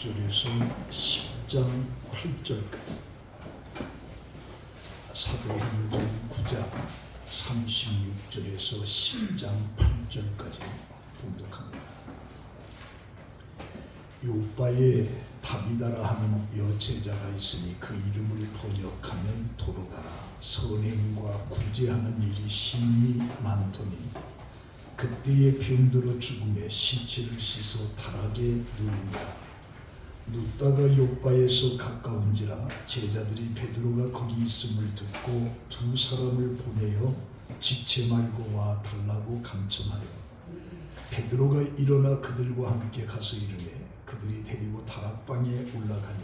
6절에서 10장 8절까지, 사도행전 9장 36절에서 10장 8절까지 봉독합니다. 요빠에 다비다라 하는 여제자가 있으니 그 이름을 번역하면 도로가라. 선행과 구제하는 일이 심히 많더니 그때에 병들어 죽음에 시체를 씻어 다락에 누이니라. 눕다가 요빠에서 가까운지라 제자들이 베드로가 거기 있음을 듣고 두 사람을 보내어 지체 말고 와 달라고 간청하여 베드로가 일어나 그들과 함께 가서 이르매 그들이 데리고 다락방에 올라가니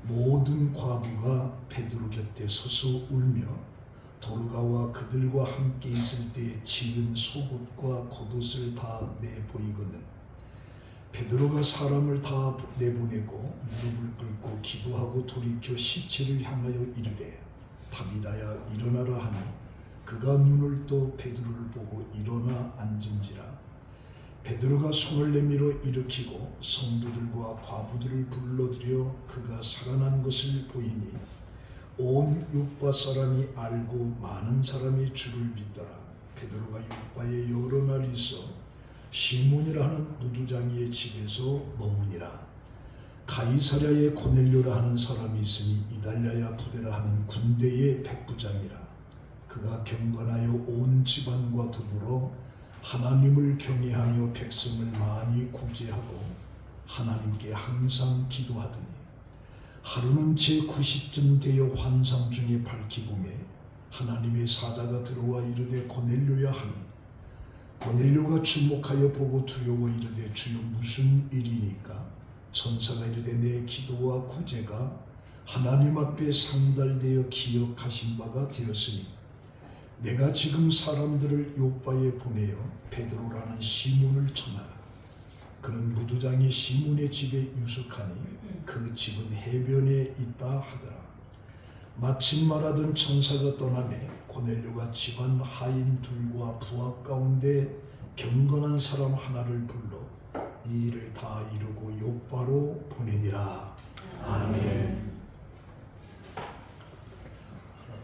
모든 과부가 베드로 곁에 서서 울며 도르가와 그들과 함께 있을 때에 지은 속옷과 겉옷을 다 내보이거든 베드로가 사람을 다 내보내고 무릎을 꿇고 기도하고 돌이켜 시체를 향하여 이르되 다비다야 일어나라 하니 그가 눈을 떠 베드로를 보고 일어나 앉은지라. 베드로가 손을 내밀어 일으키고 성도들과 과부들을 불러들여 그가 살아난 것을 보이니 온 요빠 사람이 알고 많은 사람이 주를 믿더라. 베드로가 요빠에 여러 날 있어 시몬이라 하는 무두장이의 집에서 머무니라. 가이사랴에 고넬료라 하는 사람이 있으니 이달랴야 부대라 하는 군대의 백부장이라. 그가 경건하여 온 집안과 더불어 하나님을 경외하며 백성을 많이 구제하고 하나님께 항상 기도하더니 하루는 제90쯤 되어 환상 중에 밝히 보매 하나님의 사자가 들어와 이르되 고넬료야 하니 고넬료가 주목하여 보고 두려워 이르되 주여 무슨 일이니까? 천사가 이르되 내 기도와 구제가 하나님 앞에 상달되어 기억하신 바가 되었으니 내가 지금 사람들을 요빠에 보내어 베드로라는 시몬을 청하라. 그는 무두장이 시몬의 집에 유숙하니 그 집은 해변에 있다 하더라. 마침 말하던 천사가 떠나매 고넬료가 집안 하인 둘과 부하 가운데 경건한 사람 하나를 불러 이 일을 다 이루고 요빠로 보내니라. 아멘.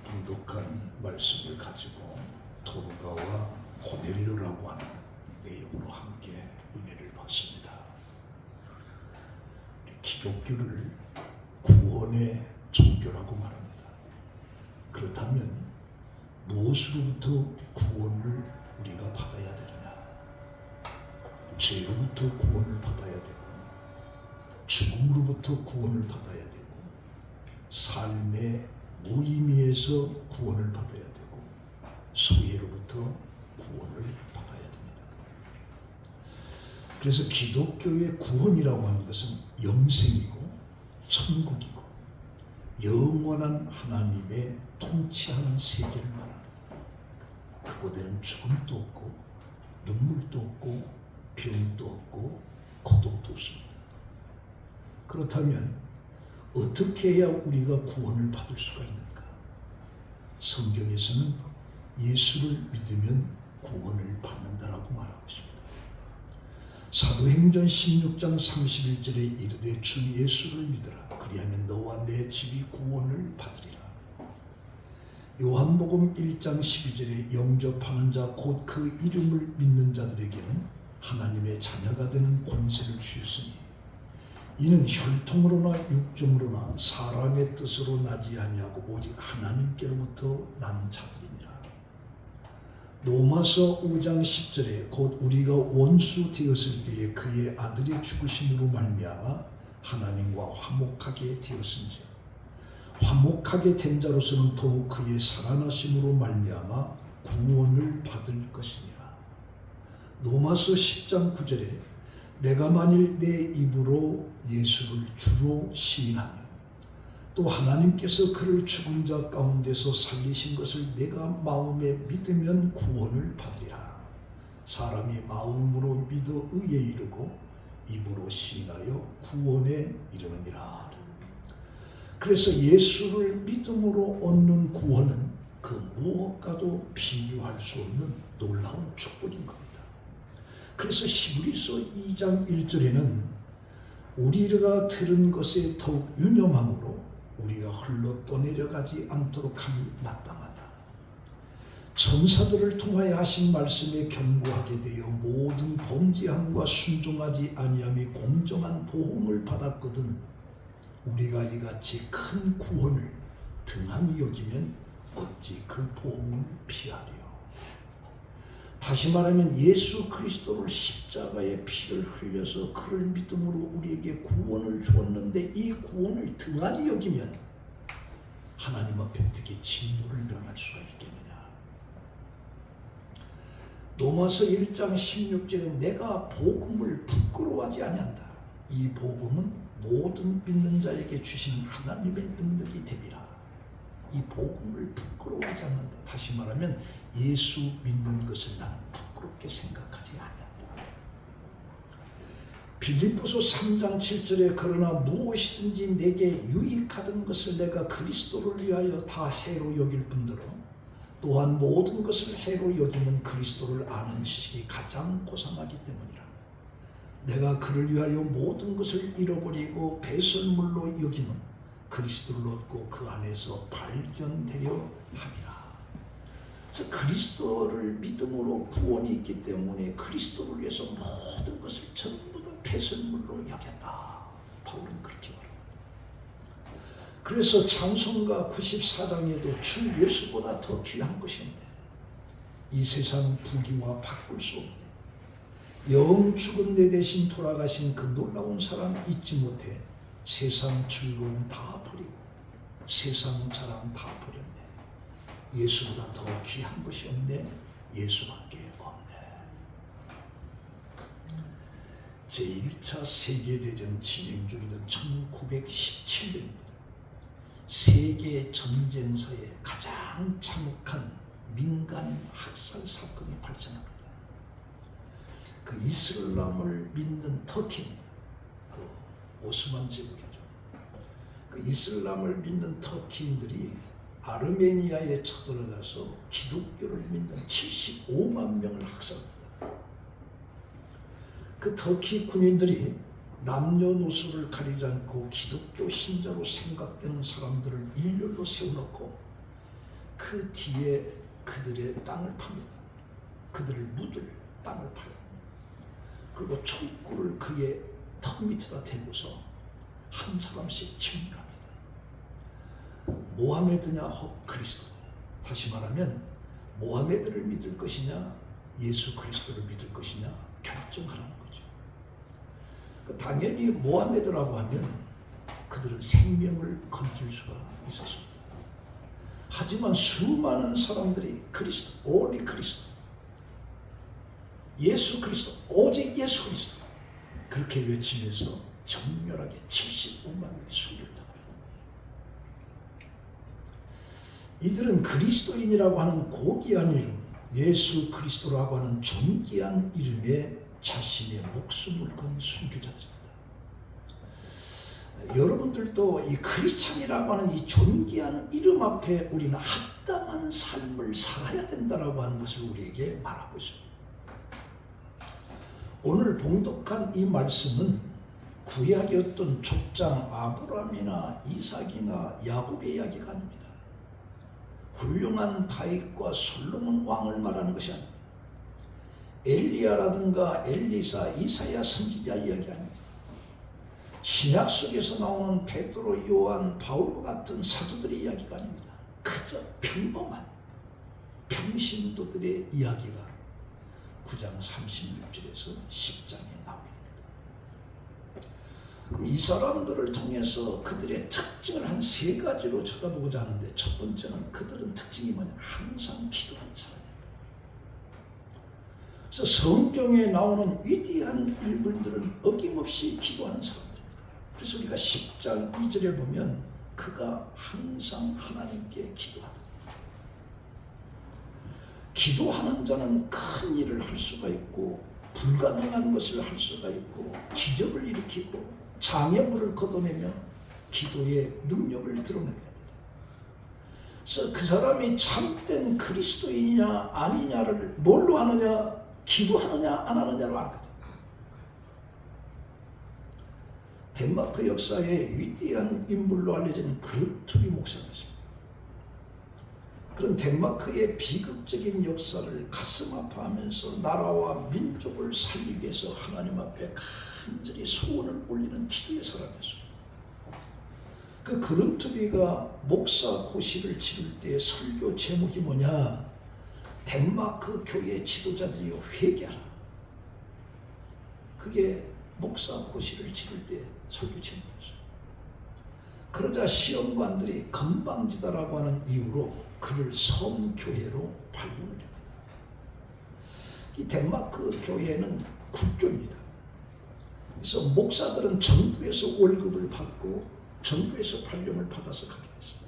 봉독한 말씀을 가지고 도르가와 고넬료라고 하는 내용으로 함께 은혜를 받습니다. 기독교를 구원의 종교라고 말합니다. 그렇다면 무엇으로부터 구원을 우리가 받아야 되느냐? 죄로부터 구원을 받아야 되고 죽음으로부터 구원을 받아야 되고 삶의 무의미에서 구원을 받아야 되고 소외로부터 구원을 받아야 됩니다. 그래서 기독교의 구원이라고 하는 것은 영생이고 천국이고 영원한 하나님의 통치하는 세계를 말합니다. 그곳에는 죽음도 없고 눈물도 없고 병도 없고 고독도 없습니다. 그렇다면 어떻게 해야 우리가 구원을 받을 수가 있는가? 성경에서는 예수를 믿으면 구원을 받는다라고 말하고 있습니다. 사도행전 16장 31절에 이르되 주 예수를 믿으라. 그리하면 너와 내 집이 구원을 받으리라. 요한복음 1장 12절에 영접하는 자 곧 그 이름을 믿는 자들에게는 하나님의 자녀가 되는 권세를 주셨으니 이는 혈통으로나 육정으로나 사람의 뜻으로 나지 아니하고 오직 하나님께로부터 난 자들이니라. 로마서 5장 10절에 곧 우리가 원수 되었을 때에 그의 아들의 죽으심으로 말미암아 하나님과 화목하게 되었은지 화목하게 된 자로서는 더욱 그의 살아나심으로 말미암아 구원을 받을 것이니라. 로마서 10장 9절에 내가 만일 내 입으로 예수를 주로 시인하면 또 하나님께서 그를 죽은 자 가운데서 살리신 것을 내가 마음에 믿으면 구원을 받으리라. 사람이 마음으로 믿어 의에 이르고 입으로 시인하여 구원에 이르느니라. 그래서 예수를 믿음으로 얻는 구원은 그 무엇과도 비교할 수 없는 놀라운 축복인 겁니다. 그래서 히브리서 2장 1절에는 우리가 들은 것에 더욱 유념함으로 우리가 홀로 떠내려가지 않도록 함이 마땅하다. 천사들을 통하여 하신 말씀에 경고하게 되어 모든 범죄함과 순종하지 아니함이 공정한 보응을 받았거든 우리가 이같이 큰 구원을 등한히 여기면 어찌 그 보응을 피하리요. 다시 말하면 예수 그리스도를 십자가의 피를 흘려서 그를 믿음으로 우리에게 구원을 주었는데 이 구원을 등한히 여기면 하나님 앞에 어떻게 진노를 면할 수가 있겠느냐. 로마서 1장 16절에 내가 복음을 부끄러워하지 아니한다. 이 복음은 모든 믿는 자에게 주신 하나님의 능력이 되리라. 이 복음을 부끄러워하지 않는다. 다시 말하면 예수 믿는 것을 나는 부끄럽게 생각하지 않는다. 빌립보서 3장 7절에 그러나 무엇이든지 내게 유익하던 것을 내가 그리스도를 위하여 다 해로 여길 뿐더러 또한 모든 것을 해로 여기면 그리스도를 아는 지식이 가장 고상하기 때문이라. 내가 그를 위하여 모든 것을 잃어버리고 배설물로 여기는 그리스도를 얻고 그 안에서 발견되려 함이라. 그래서 그리스도를 믿음으로 구원이 있기 때문에 그리스도를 위해서 모든 것을 전부 다 배설물로 여겼다. 바울은 그렇게 말합니다. 그래서 찬송가 94장에도 주 예수보다 더 귀한 것인데 이 세상 부귀와 바꿀 수 없네. 영 죽은 내 대신 돌아가신 그 놀라운 사람 잊지 못해 세상 즐거움 다 버리고 세상 자랑 다 버렸네. 예수보다 더 귀한 것이 없네. 예수밖에 없네. 제1차 세계대전 진행 중이던 1917년입니다. 세계 전쟁사의 가장 참혹한 민간 학살 사건이 발생합니다. 그 이슬람을 믿는 터키입니다. 그 오스만 제국이죠. 그 이슬람을 믿는 터키인들이 아르메니아에 쳐들어가서 기독교를 믿는 75만 명을 학살합니다. 그 터키 군인들이 남녀노소를 가리지 않고 기독교 신자로 생각되는 사람들을 일렬로 세워놓고 그 뒤에 그들의 땅을 팝니다. 그들을 묻을 땅을 파요. 그리고 촛불을 그의 턱 밑에다 대고서 한 사람씩 질문합니다. 모하메드냐 혹 그리스도. 다시 말하면 모하메드를 믿을 것이냐 예수 그리스도를 믿을 것이냐 결정하라는 거죠. 당연히 모하메드라고 하면 그들은 생명을 건질 수가 있었습니다. 하지만 수많은 사람들이 그리스도, 오직 그리스도, 예수 그리스도, 오직 예수 그리스도 그렇게 외치면서 정렬하게 75만 명이 순교했다. 이들은 그리스도인이라고 하는 고귀한 이름, 예수 그리스도라고 하는 존귀한 이름에 자신의 목숨을 건 순교자들입니다. 여러분들도 이 크리스찬이라고 하는 이 존귀한 이름 앞에 우리는 합당한 삶을 살아야 된다라고 하는 것을 우리에게 말하고 있습니다. 오늘 봉독한 이 말씀은 구약의 어떤 족장 아브라함이나 이삭이나 야곱의 이야기가 아닙니다. 훌륭한 다윗과 솔로몬 왕을 말하는 것이 아닙니다. 엘리야라든가 엘리사, 이사야 선지자 이야기 아닙니다. 신약 속에서 나오는 베드로, 요한, 바울과 같은 사도들의 이야기가 아닙니다. 그저 평범한 평신도들의 이야기가 9장 36절에서 10장에 나오게 됩니다. 그럼 이 사람들을 통해서 그들의 특징을 한 3가지로 쳐다보고자 하는데, 첫 번째는 그들은 특징이 뭐냐? 항상 기도하는 사람입니다. 그래서 성경에 나오는 위대한 인물들은 어김없이 기도하는 사람들입니다. 그래서 우리가 10장 2절에 보면 그가 항상 하나님께 기도하다. 기도하는 자는 큰 일을 할 수가 있고 불가능한 것을 할 수가 있고 기적을 일으키고 장애물을 걷어내며 기도의 능력을 드러내게 됩니다. 그래서 그 사람이 참된 그리스도인이냐 아니냐를 뭘로 하느냐, 기도하느냐 안 하느냐로 알거든. 덴마크 역사의 위대한 인물로 알려진 그룬투비 목사가 있습니다. 그런 덴마크의 비극적인 역사를 가슴 아파하면서 나라와 민족을 살리기 위해서 하나님 앞에 간절히 소원을 올리는 기도의 사람이었어요. 그 그룬투비가 목사 고시를 치를 때 설교 제목이 뭐냐? 덴마크 교회 지도자들이여 회개하라. 그게 목사 고시를 치를 때 설교 제목이었어요. 그러자 시험관들이 건방지다라고 하는 이유로 그를 섬교회로 발령을 냅니다. 이 덴마크 교회는 국교입니다. 그래서 목사들은 정부에서 월급을 받고 정부에서 발령을 받아서 가게 됐습니다.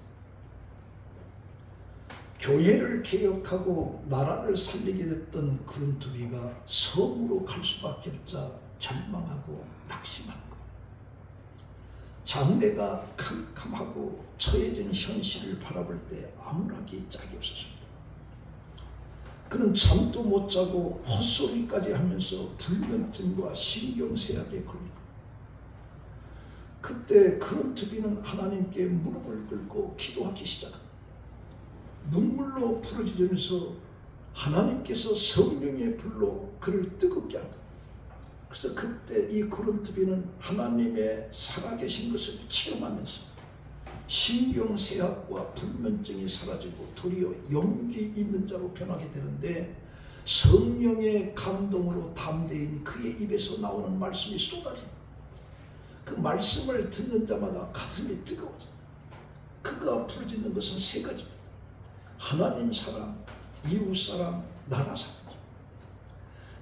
교회를 개혁하고 나라를 살리게 됐던 그룬투비가 섬으로 갈 수밖에 없자 절망하고 낙심한 것. 장래가 캄캄하고 처해진 현실을 바라볼 때 암울하기 짝이 없었습니다. 그는 잠도 못 자고 헛소리까지 하면서 불면증과 신경쇠약에 걸리고, 그때 그룬투비는 하나님께 무릎을 꿇고 기도하기 시작합니다. 눈물로 부르짖으면서 하나님께서 성령의 불로 그를 뜨겁게 한다. 그래서 그때 이 그룬투비는 하나님의 살아계신 것을 체험하면서 신경쇠약과 불면증이 사라지고 도리어 용기 있는 자로 변하게 되는데, 성령의 감동으로 담대인 그의 입에서 나오는 말씀이 쏟아집니다. 그 말씀을 듣는 자마다 가슴이 뜨거워져. 그가 부르짖는 것은 세 가지입니다. 하나님 사랑, 이웃 사랑, 나라 사랑.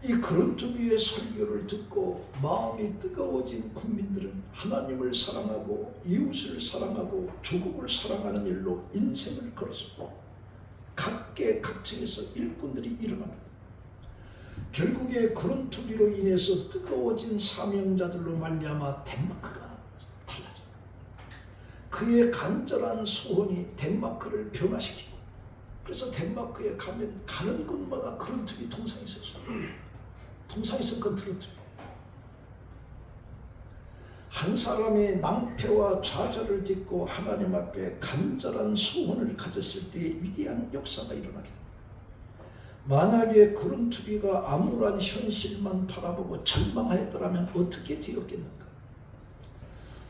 이 그룬투비의 설교를 듣고 마음이 뜨거워진 국민들은 하나님을 사랑하고 이웃을 사랑하고 조국을 사랑하는 일로 인생을 걸었습니다. 각계각층에서 일꾼들이 일어납니다. 결국에 그룬투비로 인해서 뜨거워진 사명자들로 말미암아 덴마크가 달라집니다. 그의 간절한 소원이 덴마크를 변화시키고, 그래서 덴마크에 가면 가는 곳마다 그룬투비 동상이 있었어요. 동상이 있었건 그룬투비. 한 사람이 낭패와 좌절을 딛고 하나님 앞에 간절한 소원을 가졌을 때 위대한 역사가 일어나게 됩니다. 만약에 그룬투비가 암울한 현실만 바라보고 절망하였더라면 어떻게 되었겠는가?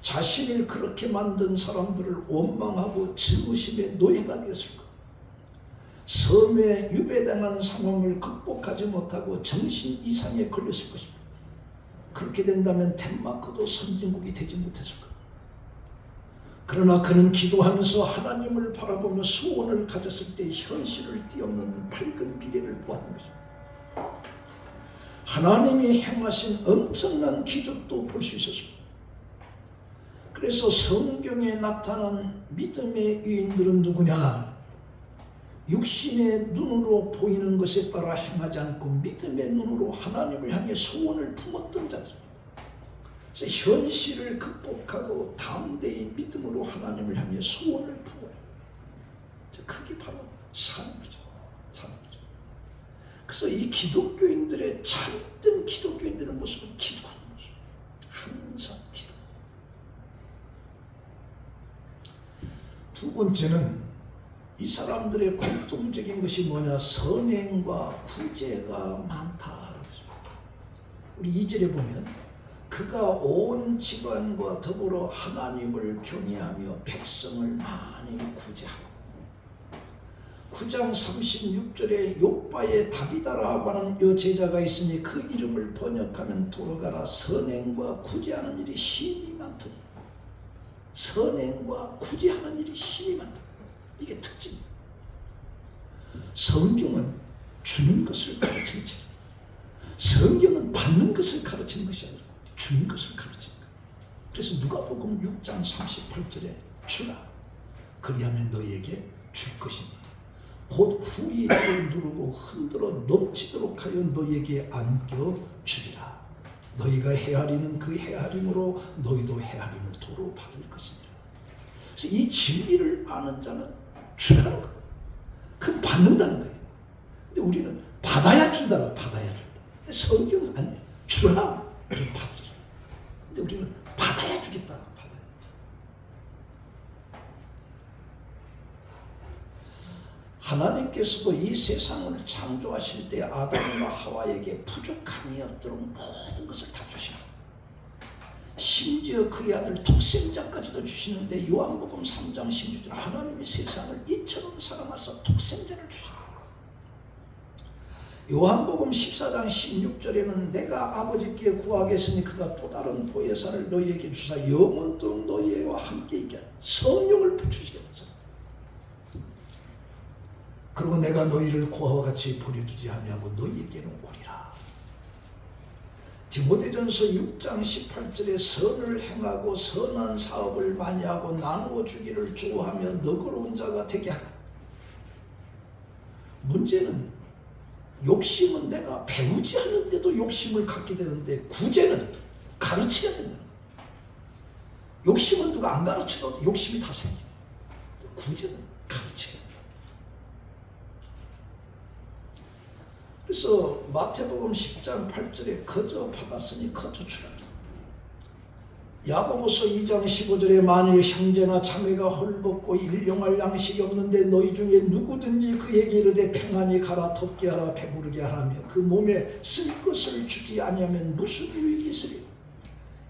자신을 그렇게 만든 사람들을 원망하고 증오심의 노예가 되었을까? 섬에 유배당한 상황을 극복하지 못하고 정신 이상에 걸렸을 것입니다. 그렇게 된다면 덴마크도 선진국이 되지 못했을까? 그러나 그는 기도하면서 하나님을 바라보며 소원을 가졌을 때 현실을 뛰어넘는 밝은 미래를 보았던 것입니다. 하나님이 행하신 엄청난 기적도 볼 수 있었습니다. 그래서 성경에 나타난 믿음의 유인들은 누구냐? 육신의 눈으로 보이는 것에 따라 행하지 않고 믿음의 눈으로 하나님을 향해 소원을 품었던 자들입니다. 그래서 현실을 극복하고 담대히 믿음으로 하나님을 향해 소원을 품어요. 그게 바로 삶이죠. 삶이죠. 그래서 이 기독교인들의 참된 기독교인들의 모습은 기도하는 모습. 항상 기도. 두 번째는 이 사람들의 공통적인 것이 뭐냐? 선행과 구제가 많다. 우리 2절에 보면 그가 온 집안과 더불어 하나님을 경외하며 백성을 많이 구제하고, 9장 36절에 욥바의 다비다라고 하는 이 제자가 있으니 그 이름을 번역하면 돌아가라. 선행과 구제하는 일이 심히 많더니. 선행과 구제하는 일이 심히 많다. 이게 특징입니다. 성경은 주는 것을 가르치는 책. 성경은 받는 것을 가르치는 것이 아니라 주는 것을 가르치는 거예요. 그래서 누가복음 6장 38절에 주라. 그리하면 너희에게 줄 것이니 곧 후이를 누르고 흔들어 넘치도록 하여 너희에게 안겨주리라. 너희가 헤아리는 그 헤아림으로 너희도 헤아림을 도로 받을 것이니라. 그래서 이 진리를 아는 자는 주라는 거예요. 그럼 받는다는 거예요. 근데 우리는 받아야 준다고, 받아야 준다. 근데 성경은 아니에요. 주라. 그럼 받으리라. 근데 우리는 받아야 준다. 주겠다. 받아요. 하나님께서도 이 세상을 창조하실 때 아담과 하와에게 부족함이 없도록 모든 것을 다 주십니다. 심지어 그의 아들 독생자까지도 주시는데 요한복음 3장 16절 하나님이 세상을 이처럼 사랑하사 독생자를 주셨다. 요한복음 14장 16절에는 내가 아버지께 구하겠으니 그가 또 다른 보혜사를 너희에게 주사 영원토록 너희와 함께 있게 성령을 부추시겠다. 그리고 내가 너희를 고아와 같이 버려두지 아니하고 너희에게는 오리라. 디모데전서 6장 18절에 선을 행하고 선한 사업을 많이 하고 나누어 주기를 좋아하며 너그러운 자가 되게 하라. 문제는 욕심은 내가 배우지 않는데도 욕심을 갖게 되는데 구제는 가르쳐야 된다는 거예요. 욕심은 누가 안 가르쳐도 욕심이 다 생겨요. 구제는 가르쳐야 된다. 그래서 마태복음 10장 8절에 거저 받았으니 거저 주라. 야고보서 2장 15절에 만일 형제나 자매가 헐벗고 일용할 양식이 없는데 너희 중에 누구든지 그에게 이르되 평안히 가라 덥게 하라 배부르게 하라며 그 몸에 쓸 것을 주지 아니하면 무슨 유익이 있으리요.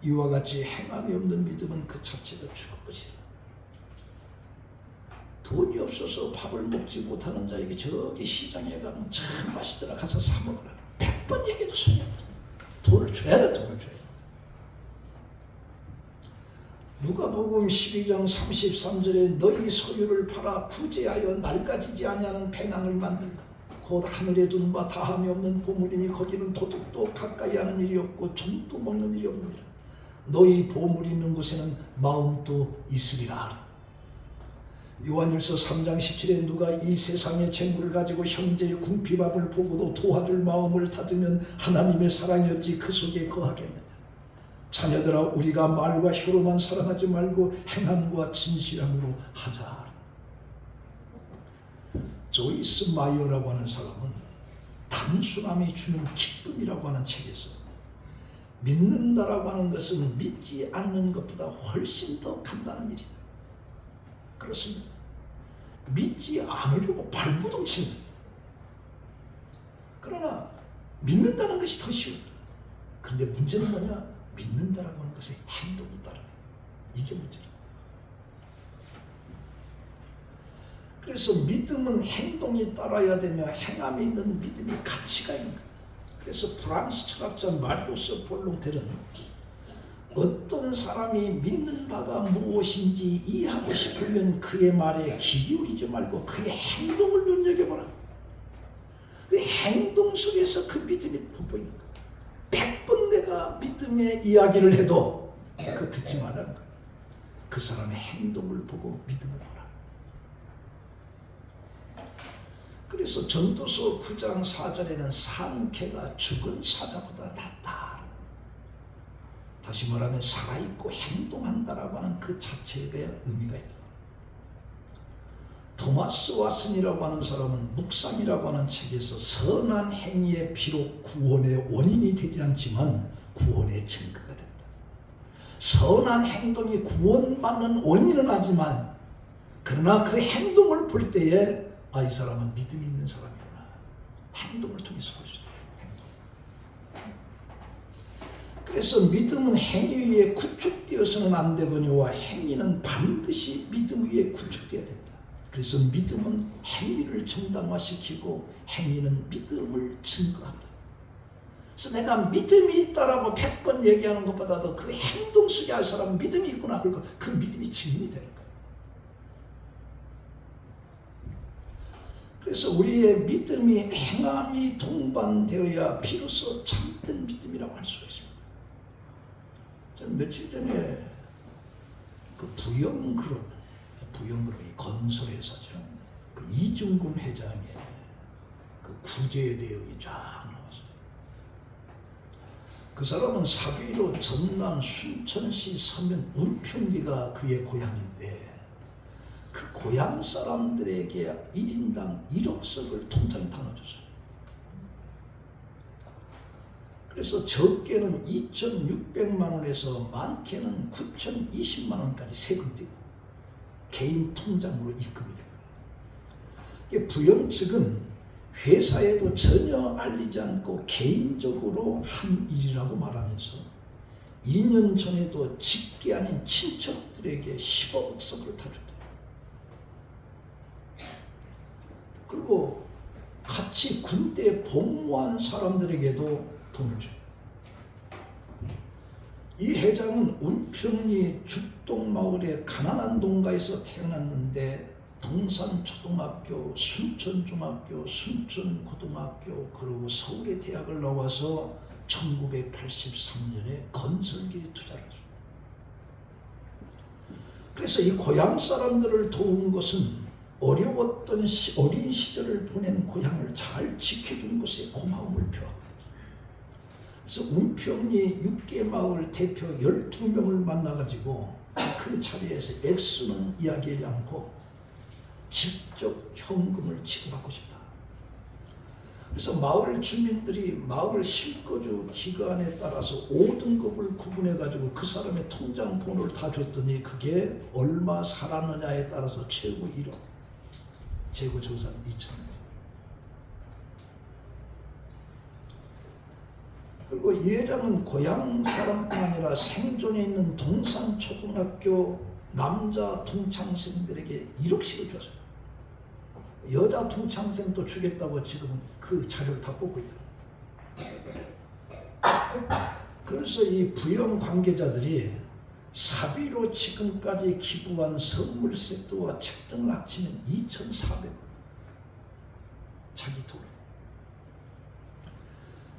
이와 같이 행함이 없는 믿음은 그 자체가 죽을 것이라. 돈이 없어서 밥을 먹지 못하는 자에게 저기 시장에 가면 참 맛있더라 가서 사 먹으라. 100번 얘기해도 소용이 없다. 돈을 줘야 돼. 돈을 줘야 돼. 누가복음 12장 33절에 너희 소유를 팔아 구제하여 낡아지지 아니하는 배낭을 만들라. 곧 하늘에 둔 바 다함이 없는 보물이니 거기는 도둑도 가까이 하는 일이 없고 좀도 먹는 일이 없느니라. 너희 보물이 있는 곳에는 마음도 있으리라. 요한일서 3장 17에 누가 이 세상의 재물을 가지고 형제의 궁핍함을 보고도 도와줄 마음을 닫으면 하나님의 사랑이 어찌 그 속에 거하겠느냐. 자녀들아 우리가 말과 혀로만 사랑하지 말고 행함과 진실함으로 하자. 조이스 마이어라고 하는 사람은 단순함이 주는 기쁨이라고 하는 책에서 믿는다라고 하는 것은 믿지 않는 것보다 훨씬 더 간단한 일이다. 그렇습니다. 믿지 않으려고 발부동 친다. 그러나 믿는다는 것이 더 쉬웠다. 그런데 문제는 뭐냐? 믿는다라고 하는 것에 행동이 따르는 이게 문제다. 그래서 믿음은 행동이 따라야 되며 행함이 있는 믿음이 가치가 있는 거예요. 그래서 프랑스 철학자 마리우스 볼롱테는 어떤 사람이 믿는 바가 무엇인지 이해하고 싶으면 그의 말에 귀 기울이지 말고 그의 행동을 눈여겨보라. 그 행동 속에서 그 믿음이 돋보이는 거예요. 100번 내가 믿음의 이야기를 해도 그 듣지 말라는 거예요. 그 사람의 행동을 보고 믿음을 보라. 그래서 전도서 9장 4절에는 산개가 죽은 사자보다 낫다. 다시 말하면 살아있고 행동한다라고 하는 그 자체의 의미가 있다. 토마스 왓슨이라고 하는 사람은 묵상이라고 하는 책에서 선한 행위에 비록 구원의 원인이 되지 않지만 구원의 증거가 된다. 선한 행동이 구원받는 원인은 하지만 그러나 그 행동을 볼 때에 이 사람은 믿음이 있는 사람이구나. 행동을 통해서 볼 수 있다. 그래서 믿음은 행위 위에 구축되어서는 안 되거니와 행위는 반드시 믿음 위에 구축되어야 된다. 그래서 믿음은 행위를 정당화시키고 행위는 믿음을 증거한다. 그래서 내가 믿음이 있다라고 100번 얘기하는 것보다도 그 행동 속에 할 사람은 믿음이 있구나. 그리고 그 믿음이 증인이 되는 거예요. 그래서 우리의 믿음이 행함이 동반되어야 비로소 참된 믿음이라고 할 수가 있습니다. 저는 며칠 전에 그 부영그룹이 건설회사죠. 그 이중근 회장의 그 구제에 대응이 쫙 나왔어요. 그 사람은 사비로 전남 순천시 서면 은평리가 그의 고향인데 그 고향 사람들에게 1인당 1억 석을 통장에 담아줬어요. 그래서 적게는 2,600만 원에서 많게는 9,020만 원까지 세금이 되고 개인 통장으로 입금이 된 거예요. 부영 측은 회사에도 전혀 알리지 않고 개인적으로 한 일이라고 말하면서 2년 전에도 직계 아닌 친척들에게 10억 석을 다 줬다. 그리고 같이 군대에 복무한 사람들에게도 돈을 줘요. 이 회장은 운평리 죽동마을의 가난한 농가에서 태어났는데 동산초등학교, 순천중학교, 순천고등학교, 그리고 서울의 대학을 나와서 1983년에 건설기에 투자를 했어요. 그래서 이 고향 사람들을 도운 것은 어려웠던 어린 시절을 보낸 고향을 잘 지켜준 것에 고마움을 표합니다. 그래서 운평리 6개 마을 대표 12명을 만나가지고 그 자리에서 액수는 이야기하지 않고 직접 현금을 지급하고 싶다. 그래서 마을 주민들이 마을 실거주 기간에 따라서 5등급을 구분해가지고 그 사람의 통장 번호를 다 줬더니 그게 얼마 살았느냐에 따라서 최고 1억, 최고 저산 2,000원. 그리고 이 회장은 고향 사람뿐 아니라 생존에 있는 동산초등학교 남자 동창생들에게 1억씩을 줬어요. 여자 동창생도 주겠다고 지금 그 자료를 다 뽑고 있더라고요. 그래서 이 부영 관계자들이 사비로 지금까지 기부한 선물 세트와 책 등을 합치면 2,400원. 자기 돈.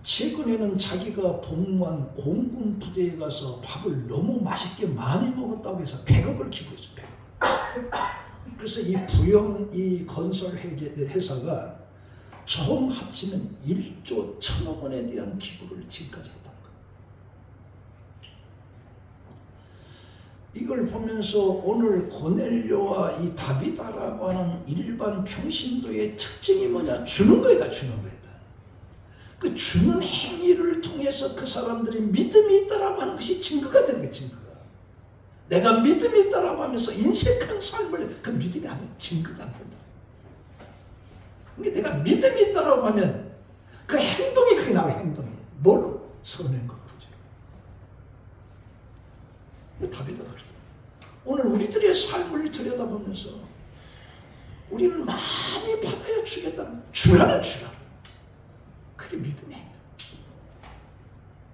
최근에는 자기가 복무한 공군 부대에 가서 밥을 너무 맛있게 많이 먹었다고 해서 100억을 기부했어요. 100억. 그래서 이 부영 이 건설 회사가 총 합치면 1조 1,000억 원에 대한 기부를 지금까지 했다는 거예요. 이걸 보면서 오늘 고넬료와 이 다비다라고 하는 일반 평신도의 특징이 뭐냐? 주는 거에다 주는 거에다. 그 주는 행위를 통해서 그 사람들이 믿음이 있다라고 하는 것이 증거가 되는 거예요. 증거가. 내가 믿음이 있다라고 하면서 인색한 삶을 그 믿음이 하면 증거가 안 된다. 그러니까 내가 믿음이 있다라고 하면 그 행동이 그게 나와요. 행동이. 뭘로? 선행과 부재. 답이다. 오늘 우리들의 삶을 들여다보면서 우리는 많이 받아야 주겠다. 주라는 주라. 그게 믿음이에요.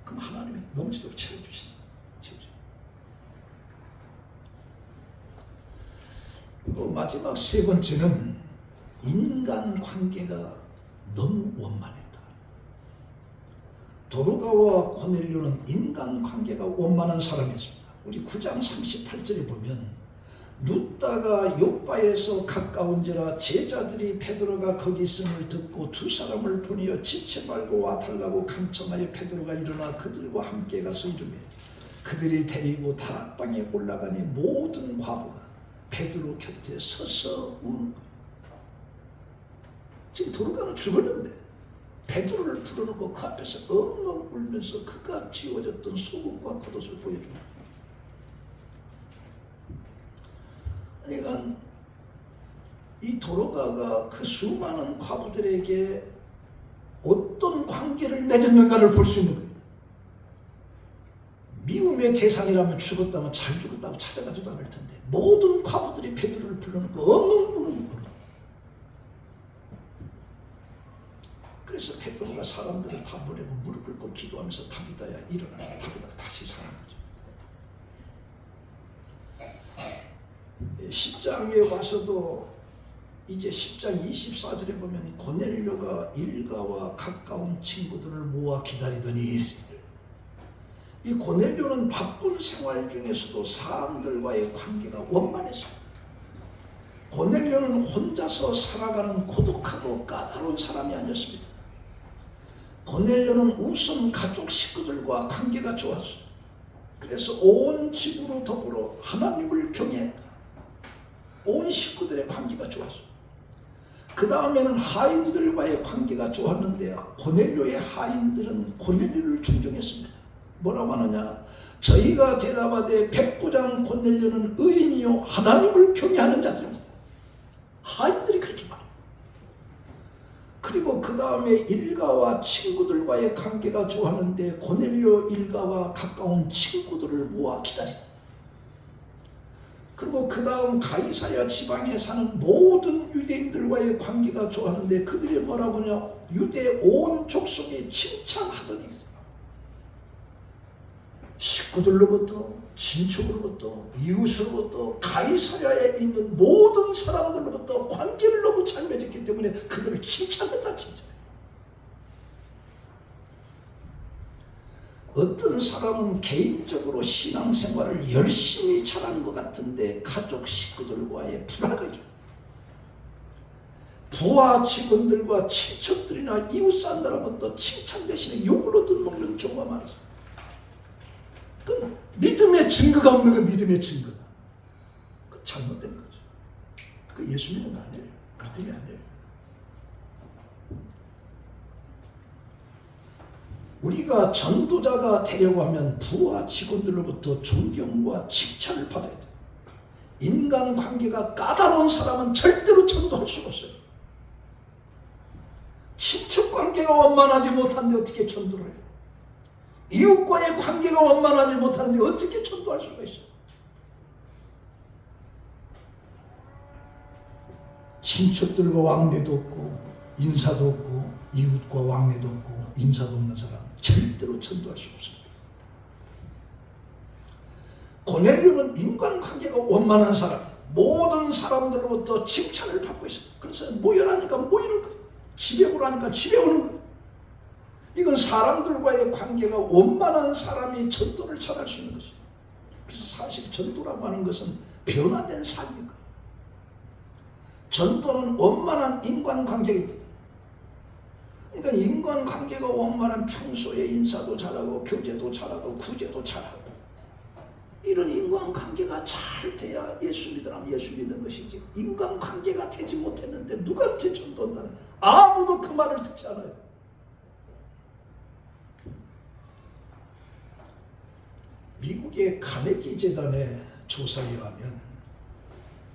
그럼 하나님이 넘치도록 채워주신다. 그리고 마지막 세 번째는 인간관계가 너무 원만했다. 도르가와 고넬료는 인간관계가 원만한 사람이었습니다. 우리 9장 38절에 보면 눕다가 욥바에서 가까운지라 제자들이 베드로가 거기 있음을 듣고 두 사람을 보내어 지체 말고 와달라고 간청하여 베드로가 일어나 그들과 함께 가서 이르매 그들이 데리고 다락방에 올라가니 모든 과부가 베드로 곁에 서서 우는 거예요. 지금 도르가는 죽었는데 베드로를 불러놓고 그 앞에서 엉엉 울면서 그가 지워졌던 속옷과 겉옷을 보여줍니다. 그러니까 이 도르가가 그 수많은 과부들에게 어떤 관계를 맺었는가를 볼 수 있는 거예요. 미움의 대상이라면 죽었다면 잘 죽었다고 찾아가지도 않을 텐데 모든 과부들이 베드로를 불러놓고 엉엉 우는 거예요. 그래서 베드로가 사람들을 다 보내고 무릎 꿇고 기도하면서 다비다야 일어나. 다비다가 다시 살아나죠. 10장에 와서도 이제 10장 24절에 보면 고넬료가 일가와 가까운 친구들을 모아 기다리더니 이 고넬료는 바쁜 생활 중에서도 사람들과의 관계가 원만했어요. 고넬료는 혼자서 살아가는 고독하고 까다로운 사람이 아니었습니다. 고넬료는 우선 가족 식구들과 관계가 좋았어요. 그래서 온 집으로 더불어 하나님을 경외했다. 온 식구들의 관계가 좋았어요. 그 다음에는 하인들과의 관계가 좋았는데 고넬료의 하인들은 고넬료를 존경했습니다. 뭐라고 하느냐? 저희가 대답하되 백부장 고넬료는 의인이요 하나님을 경외하는 자들입니다. 하인들이 그렇게 말해요. 그리고 그 다음에 일가와 친구들과의 관계가 좋았는데 고넬료 일가와 가까운 친구들을 모아 기다리다. 그리고 그 다음 가이사랴 지방에 사는 모든 유대인들과의 관계가 좋았는데 그들이 뭐라고 하냐? 유대 온 족속에 칭찬하더니 식구들로부터 친척으로부터 이웃으로부터 가이사랴에 있는 모든 사람들로부터 관계를 너무 잘 맺었기 때문에 그들을 칭찬했다. 어떤 사람은 개인적으로 신앙생활을 열심히 잘하는 것 같은데 가족 식구들과의 불화가 있어요. 부하 직원들과 친척들이나 이웃 사람들로부터 칭찬 대신에 욕을 얻어먹는 경우가 많아요. 그 믿음의 증거가 없는 건 믿음의 증거다. 그 잘못된 거죠. 그 예수 믿는 거 아니에요. 믿음이 아니에요. 우리가 전도자가 되려고 하면 부하 직원들로부터 존경과 칭찬을 받아야 돼. 인간관계가 까다로운 사람은 절대로 전도할 수가 없어요. 친척관계가 원만하지 못한데 어떻게 전도를 해요? 이웃과의 관계가 원만하지 못하는데 어떻게 전도할 수가 있어요? 친척들과 왕래도 없고 인사도 없고 이웃과 왕래도 없고 인사도 없는 사람 절대로 전도할 수 없습니다. 고넬료는 인간관계가 원만한 사람, 모든 사람들로부터 칭찬을 받고 있어요. 그래서 모여라니까 모이는 거예요. 집에 오라니까 집에 오는 거예요. 이건 사람들과의 관계가 원만한 사람이 전도를 잘할 수 있는 것이에요. 그래서 사실 전도라고 하는 것은 변화된 삶인 거예요. 전도는 원만한 인간관계입니다. 그러니까 인간관계가 원만한 평소에 인사도 잘하고 교제도 잘하고 구제도 잘하고 이런 인간관계가 잘 돼야 예수 믿으라면 예수 믿는 것이지, 인간관계가 되지 못했는데 누구한테 전도한다는 아무도 그 말을 듣지 않아요. 미국의 카네기 재단의 조사에 의하면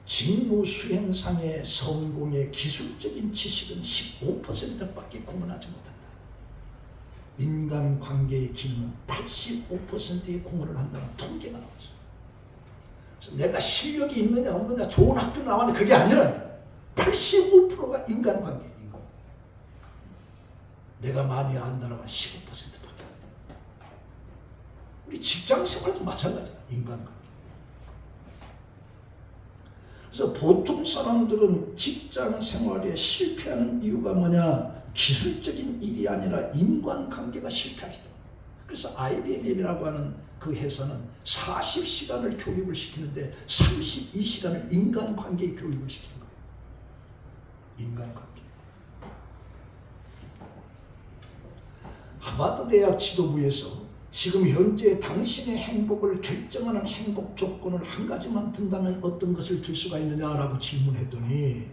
직무 수행상의 성공의 기술적인 지식은 15%밖에 공헌하지 못한다. 인간관계의 기능은 85%의 공헌을 한다는 통계가 나왔어. 그래서 내가 실력이 있느냐 없느냐 좋은 학교 나왔는데 그게 아니라 85%가 인간관계예요. 내가 많이 안다는 건 15%밖에. 우리 직장생활도 마찬가지야. 인간관계. 그래서 보통 사람들은 직장생활에 실패하는 이유가 뭐냐? 기술적인 일이 아니라 인간관계가 실패하기 때문에. 그래서 IBM이라고 하는 그 회사는 40시간을 교육을 시키는데 32시간을 인간관계 교육을 시키는 거예요. 인간관계. 하버드 대학 지도부에서 지금 현재 당신의 행복을 결정하는 행복 조건을 한 가지만 든다면 어떤 것을 들 수가 있느냐라고 질문했더니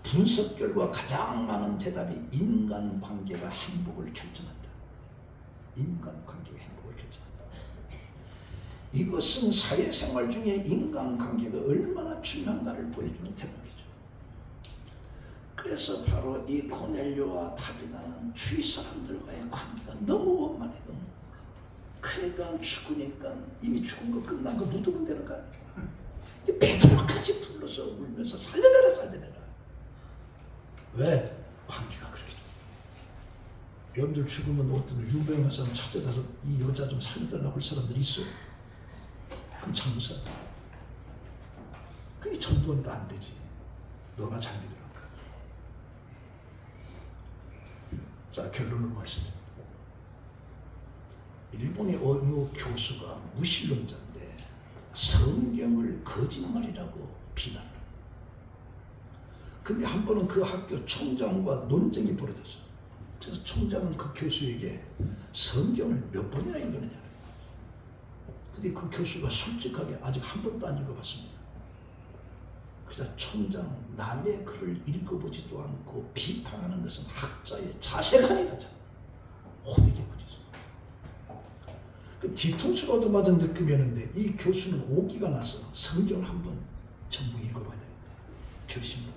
분석 결과 가장 많은 대답이 인간관계가 행복을 결정한다. 인간관계가 행복을 결정한다. 이것은 사회생활 중에 인간관계가 얼마나 중요한가를 보여주는 대목이죠. 그래서 바로 이 고넬료와 다비다는 주위 사람들과의 관계가 너무 원만해. 너무. 그러니까 죽으니까 이미 죽은 거 끝난 거 묻으면 되는 거 아니에요. 베드로까지 불러서 울면서 살려내라 살려내라. 왜? 관계가 그렇게 좋아. 여러분들 죽으면 어떤 유명한 사람 찾아가서 이 여자 좀 살려달라고 할 사람들이 있어요. 그럼 잘못 살아. 그게 전도하니까 안 되지. 너가 잘 믿으라. 자, 결론을 말씀드립니다. 일본의 어느 교수가 무신론자인데 성경을 거짓말이라고 비난을 합니다. 근데 한 번은 그 학교 총장과 논쟁이 벌어졌어요. 그래서 총장은 그 교수에게 성경을 몇 번이나 읽었느냐. 근데 그 교수가 솔직하게 아직 한 번도 안 읽어봤습니다. 그저 천장 남의 글을 읽어보지도 않고 비판하는 것은 학자의 자세가 아니다. 호되게 부지죠. 그 뒤통수를 얻어맞은 느낌이었는데 이 교수는 오기가 나서 성경을 한번 전부 읽어봐야 되겠다. 결심을.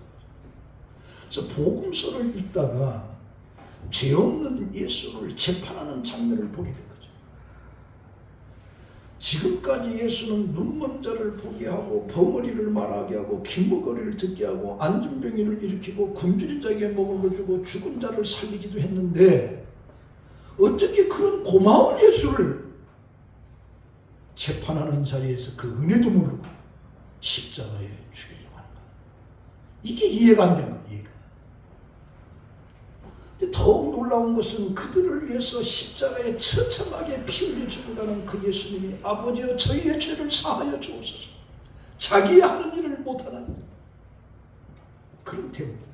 그래서 복음서를 읽다가 죄 없는 예수를 재판하는 장면을 보게 된 거죠. 지금까지 예수는 눈먼 자를 보게 하고 벙어리를 말하게 하고 긴머거리를 듣게 하고 앉은 병인을 일으키고 굶주린 자에게 먹을 걸 주고 죽은 자를 살리기도 했는데 어떻게 그런 고마운 예수를 재판하는 자리에서 그 은혜도 모르고 십자가에 죽이려고 하는가? 이게 이해가 안 되는 거예요. 이해가. 근데 더욱 놀라운 것은 그들을 위해서 십자가에 처참하게 피 흘려 죽어가는 그 예수님이 아버지여 저희의 죄를 사하여 주옵소서. 자기 하는 일을 못하나이다. 그런 대우입니다.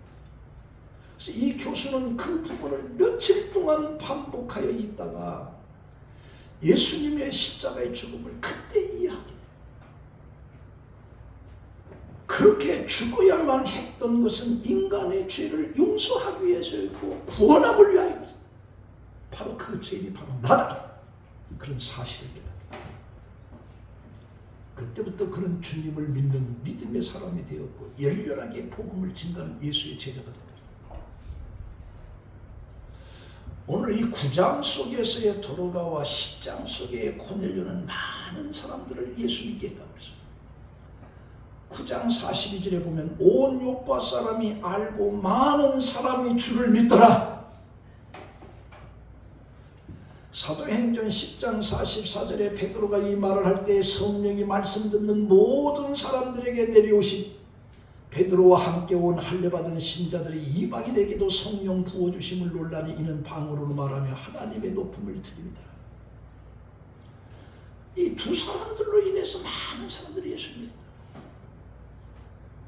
그래서 이 교수는 그 부분을 며칠 동안 반복하여 있다가 예수님의 십자가의 죽음을 그때 이해하게 돼요. 그렇게 죽어야만 했던 것은 인간의 죄를 용서하기 위해서였고 구원함을 위하여였어요. 바로 그 죄인이 바로 나다. 그런 사실을 깨달았다. 그때부터 그는 주님을 믿는 믿음의 사람이 되었고 열렬하게 복음을 증거하는 예수의 제자가 됐다. 오늘 이 9장 속에서의 도로가와 10장 속의 고넬료는 많은 사람들을 예수 믿게 했다고 그랬어요. 9장 42절에 보면 온 요파 사람이 알고 많은 사람이 주를 믿더라. 사도행전 10장 44절에 베드로가 이 말을 할 때 성령이 말씀 듣는 모든 사람들에게 내려오신 베드로와 함께 온 할례받은 신자들이 이방인에게도 성령 부어주심을 논라니 이는 방언으로 말하며 하나님의 높음을 드립니다. 이 두 사람들로 인해서 많은 사람들이 예수를 믿었다.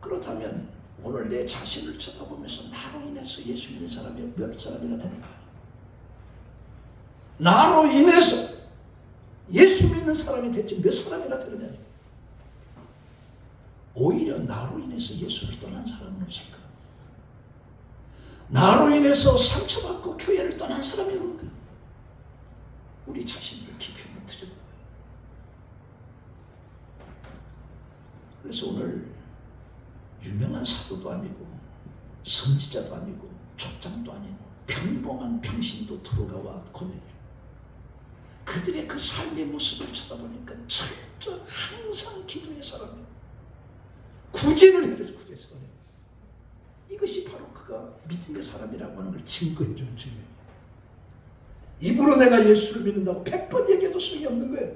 그렇다면 오늘 내 자신을 쳐다보면서 나로 인해서 예수 믿는 사람이 몇 사람이나 되는가? 나로 인해서 예수 믿는 사람이 대체 몇 사람이나 되느냐? 오히려 나로 인해서 예수를 떠난 사람은 없을까? 나로 인해서 상처받고 교회를 떠난 사람이 없는가? 우리 자신을 깊이 한번 들여다봐요. 그래서 오늘 유명한 사도도 아니고 선지자도 아니고 족장도 아닌 평범한 평신도 도로가와 고넬료, 그들의 그 삶의 모습을 쳐다보니까 철저 항상 기도의 사람이에요. 구제를 해야죠. 구제에서. 이것이 바로 그가 믿음의 사람이라고 하는 걸 증거해주는 증명이에요. 입으로 내가 예수를 믿는다고 100번 얘기해도 소용이 없는 거예요.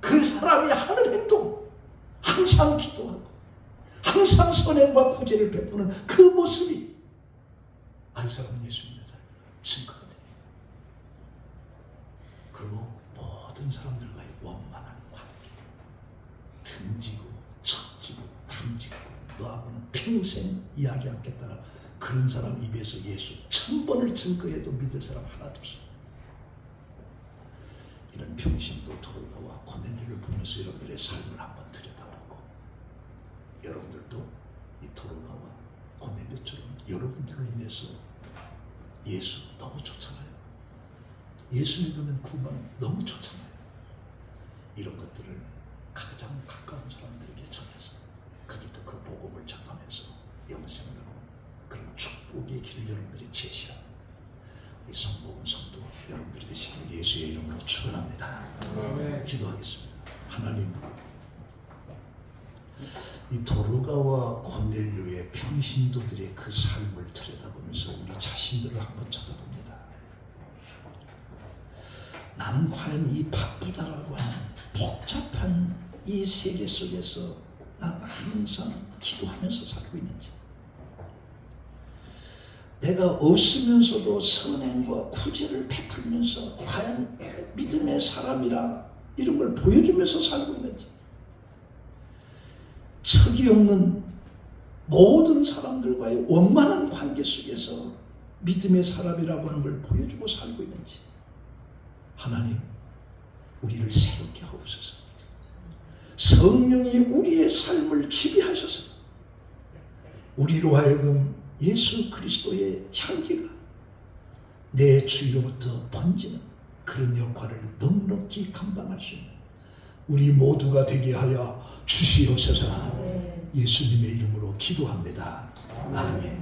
그 사람이 하는 행동, 항상 기도하고 항상 선행과 구제를 베푸는 그 모습이 이 사람은 예수 믿는 사람 증거가 돼요. 그리고 모든 사람들과의 원만한 관계, 등지고 척지고 담지고 너하고는 평생 이야기 않겠다는 그런 사람 입에서 예수 1000번을 증거해도 믿을 사람 하나도 없어요. 이런 평신도 도로가와 고넬료를 보면서 여러분들의 삶을 한번 들여다보고 여러분들도 이 도로가와 고넬료처럼 여러분들로 인해서 예수 너무 좋잖아요. 예수 믿으면 구원 너무 좋잖아요. 이런 것들을 가장 가까운 사람들에게 전해서 그들도 그 복음을 전하면서 영생을 하는 그런 축복의 길을 여러분들이 제시하는 우리 성복음 성도 여러분들이 되시길 예수의 이름으로 축원합니다. 기도하겠습니다. 하나님, 이 도로가와 고넬료의 평신도들의 그 삶을 들여다보면서 우리 자신들을 한번 쳐다봅니다. 나는 과연 이 바쁘다라고 하는 복잡한 이 세계 속에서 나는 항상 기도하면서 살고 있는지, 내가 없으면서도 선행과 구제를 베풀면서 과연 믿음의 사람이라 이런 걸 보여주면서 살고 있는지, 척이 없는 모든 사람들과의 원만한 관계 속에서 믿음의 사람이라고 하는 걸 보여주고 살고 있는지, 하나님 우리를 새롭게 하옵소서. 성령이 우리의 삶을 지배하셔서 우리로 하여금 예수 그리스도의 향기가 내 주위로부터 번지는 그런 역할을 넉넉히 감당할 수 있는 우리 모두가 되게 하여 주시옵소서. 예수님의 이름으로 기도합니다. 아멘.